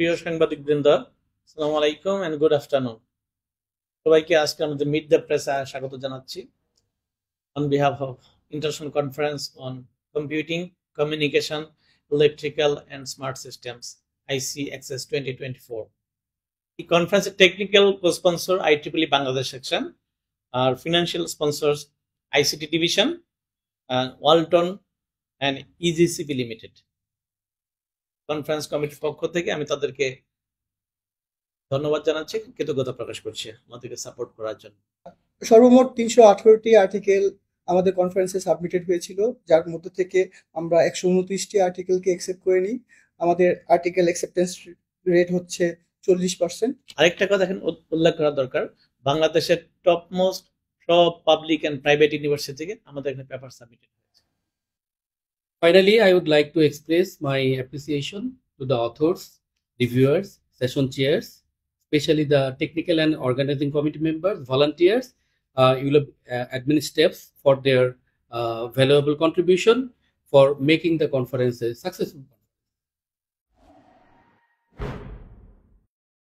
প্রিয় সাংবাদিকবৃন্দ, আসসালামু আলাইকুম এন্ড গুড আফটারনুন। সবাইকে আজকে আমাদের মিট দ্য প্রেসে স্বাগত জানাচ্ছি on behalf of international conference on computing, communication, electrical and smart systems IC access 2024। এই কনফারেন্সের technical co-sponsor IEEE Bangladesh section, আর financial sponsors ICT division, Walton and EGCP limited. Conference কমিটির পক্ষ থেকে আমি তাদেরকে ধন্যবাদ জানাচ্ছি, কৃতজ্ঞতা প্রকাশ করছি আমাদেরকে সাপোর্ট করার জন্য। সর্বমোট 318টি আর্টিকেল আমাদের কনফারেন্সে সাবমিটেড হয়েছিল, যার মধ্যে থেকে আমরা 129টি আর্টিকেলকে অ্যাকসেপ্ট করে নিই। আমাদের আর্টিকেল অ্যাকসেপ্টেন্স রেট হচ্ছে 40%। আরেকটা কথা এখানে উল্লেখ করা দরকার, বাংলাদেশের টপ মোস্ট সব পাবলিক অ্যান্ড প্রাইভেট ইউনিভার্সিটি থেকে আমাদের এখানে পেপার সাবমিটেড হয়েছে। Finally, I would like to express my appreciation to the authors, reviewers, session chairs, especially the technical and organizing committee members, volunteers, admin staffs for their valuable contribution for making the conference a successful.